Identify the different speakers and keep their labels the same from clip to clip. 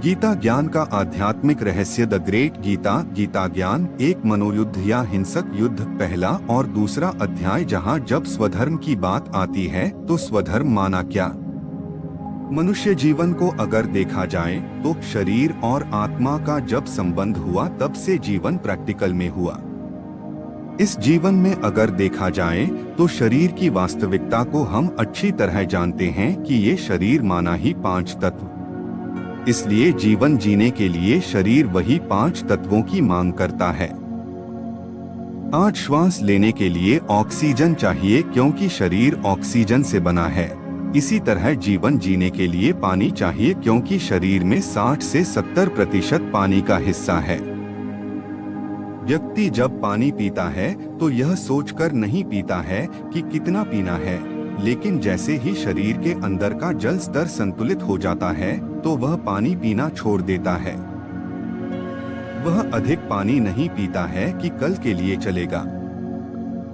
Speaker 1: गीता ज्ञान का आध्यात्मिक रहस्य। The great Gita. गीता ज्ञान एक मनोयुद्ध या हिंसक युद्ध। पहला और दूसरा अध्याय, जहाँ जब स्वधर्म की बात आती है तो स्वधर्म माना क्या। मनुष्य जीवन को अगर देखा जाए तो शरीर और आत्मा का जब संबंध हुआ तब से जीवन प्रैक्टिकल में हुआ। इस जीवन में अगर देखा जाए तो शरीर की वास्तविकता को हम अच्छी तरह जानते हैं कि ये शरीर माना ही 5 तत्व। इसलिए जीवन जीने के लिए शरीर वही 5 तत्वों की मांग करता है। आज श्वास लेने के लिए ऑक्सीजन चाहिए क्योंकि शरीर ऑक्सीजन से बना है। इसी तरह जीवन जीने के लिए पानी चाहिए क्योंकि शरीर में 60 से 70% पानी का हिस्सा है। व्यक्ति जब पानी पीता है तो यह सोचकर नहीं पीता है कि कितना पीना है, लेकिन जैसे ही शरीर के अंदर का जल स्तर संतुलित हो जाता है तो वह पानी पीना छोड़ देता है। वह अधिक पानी नहीं पीता है कि कल के लिए चलेगा।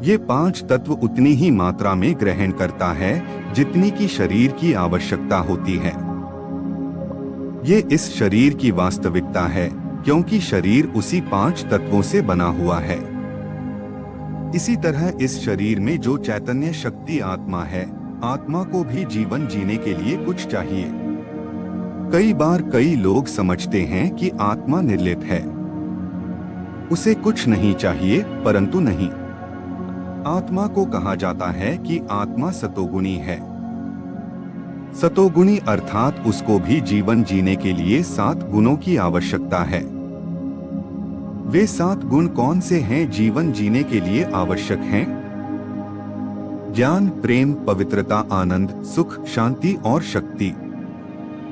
Speaker 1: ये 5 तत्व उतनी ही मात्रा में ग्रहण करता है जितनी की शरीर की आवश्यकता होती है। ये इस शरीर की वास्तविकता है क्योंकि शरीर उसी 5 तत्वों से बना हुआ है। इसी तरह इस शरीर में जो चैतन्य शक्ति आत्मा है, आत्मा को भी जीवन जीने के लिए कुछ चाहिए। कई बार कई लोग समझते हैं कि आत्मा निर्लिप्त है, उसे कुछ नहीं चाहिए, परंतु नहीं। आत्मा को कहा जाता है कि आत्मा सतोगुणी है। सतोगुणी अर्थात उसको भी जीवन जीने के लिए 7 गुणों की आवश्यकता है। वे 7 गुण कौन से हैं जीवन जीने के लिए आवश्यक हैं? ज्ञान, प्रेम, पवित्रता, आनंद, सुख, शांति और शक्ति।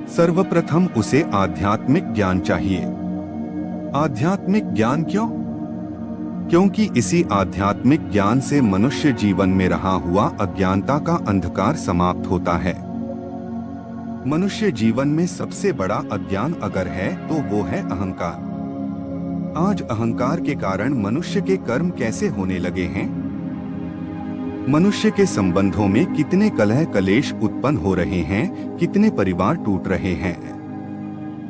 Speaker 1: सर्वप्रथम उसे आध्यात्मिक ज्ञान चाहिए। आध्यात्मिक ज्ञान क्यों? क्योंकि इसी आध्यात्मिक ज्ञान से मनुष्य जीवन में रहा हुआ अज्ञानता का अंधकार समाप्त होता है। मनुष्य जीवन में सबसे बड़ा अज्ञान अगर है तो वो है अहंकार। आज अहंकार के कारण मनुष्य के कर्म कैसे होने लगे हैं? मनुष्य के संबंधों में कितने कलह कलेश उत्पन्न हो रहे हैं, कितने परिवार टूट रहे हैं।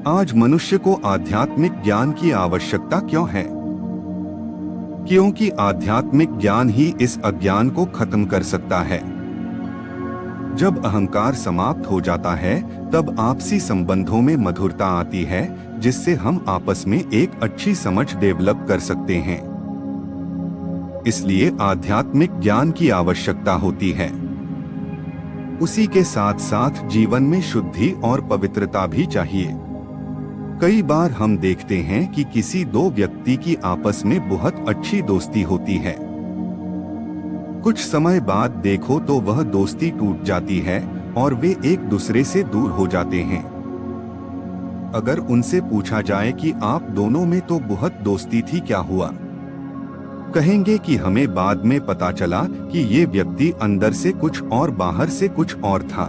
Speaker 1: आज मनुष्य को आध्यात्मिक ज्ञान की आवश्यकता क्यों है? क्योंकि आध्यात्मिक ज्ञान ही इस अज्ञान को खत्म कर सकता है। जब अहंकार समाप्त हो जाता है तब आपसी संबंधों में मधुरता आती है, जिससे हम आपस में एक अच्छी समझ डेवलप कर सकते हैं। इसलिए आध्यात्मिक ज्ञान की आवश्यकता होती है। उसी के साथ साथ जीवन में शुद्धि और पवित्रता भी चाहिए। कई बार हम देखते हैं कि किसी 2 व्यक्ति की आपस में बहुत अच्छी दोस्ती होती है। कुछ समय बाद देखो तो वह दोस्ती टूट जाती है और वे एक दूसरे से दूर हो जाते हैं। अगर उनसे पूछा जाए कि आप दोनों में तो बहुत दोस्ती थी, क्या हुआ? कहेंगे कि हमें बाद में पता चला कि ये व्यक्ति अंदर से कुछ और बाहर से कुछ और था।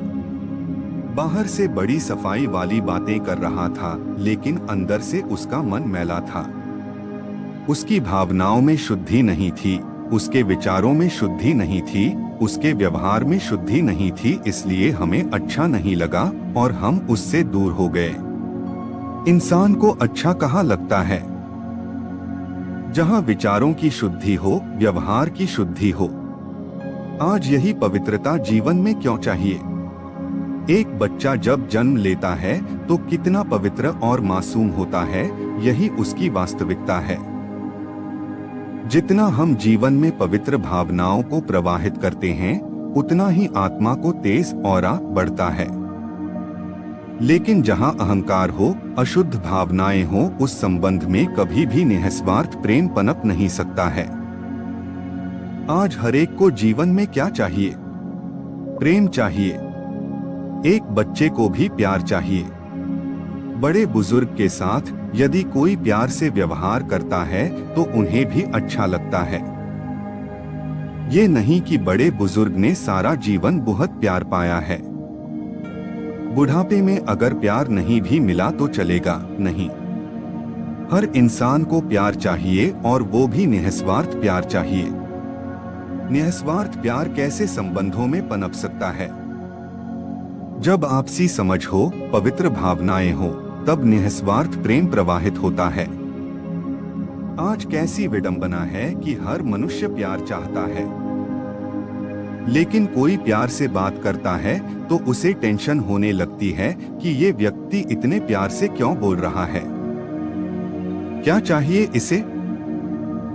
Speaker 1: बाहर से बड़ी सफाई वाली बातें कर रहा था, लेकिन अंदर से उसका मन मैला था। उसकी भावनाओं में शुद्धि नहीं थी, उसके विचारों में शुद्धि नहीं थी, उसके व्यवहार में शुद्धि नहीं थी। इसलिए हमें अच्छा नहीं लगा और हम उससे दूर हो गए। इंसान को अच्छा कहाँ लगता है? जहाँ विचारों की शुद्धि हो, व्यवहार की शुद्धि हो। आज यही पवित्रता जीवन में क्यों चाहिए? एक बच्चा जब जन्म लेता है तो कितना पवित्र और मासूम होता है, यही उसकी वास्तविकता है। जितना हम जीवन में पवित्र भावनाओं को प्रवाहित करते हैं, उतना ही आत्मा को तेज ऑरा बढ़ता है। लेकिन जहां अहंकार हो, अशुद्ध भावनाएं हो, उस संबंध में कभी भी निस्वार्थ प्रेम पनप नहीं सकता है। आज हरेक को जीवन में क्या चाहिए? प्रेम चाहिए। एक बच्चे को भी प्यार चाहिए। बड़े बुजुर्ग के साथ यदि कोई प्यार से व्यवहार करता है तो उन्हें भी अच्छा लगता है। ये नहीं कि बड़े बुजुर्ग ने सारा जीवन बहुत प्यार पाया है, बुढ़ापे में अगर प्यार नहीं भी मिला तो चलेगा, नहीं। हर इंसान को प्यार चाहिए और वो भी निस्वार्थ प्यार चाहिए। निस्वार्थ प्यार कैसे संबंधों में पनप सकता है? जब आपसी समझ हो, पवित्र भावनाएं हो, तब निस्वार्थ प्रेम प्रवाहित होता है। आज कैसी विडंबना है कि हर मनुष्य प्यार चाहता है, लेकिन कोई प्यार से बात करता है तो उसे टेंशन होने लगती है कि ये व्यक्ति इतने प्यार से क्यों बोल रहा है, क्या चाहिए इसे।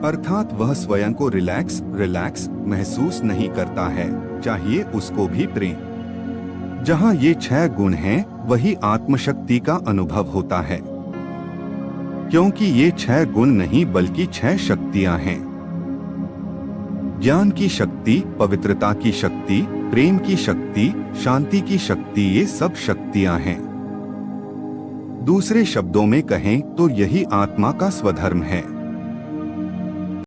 Speaker 1: अर्थात वह स्वयं को रिलैक्स महसूस नहीं करता है, चाहिए उसको भी प्रेम। जहाँ ये 6 गुण हैं, वही आत्मशक्ति का अनुभव होता है, क्योंकि ये 6 गुण नहीं बल्कि 6 शक्तियां हैं। ज्ञान की शक्ति, पवित्रता की शक्ति, प्रेम की शक्ति, शांति की शक्ति, ये सब शक्तियां हैं। दूसरे शब्दों में कहें तो यही आत्मा का स्वधर्म है।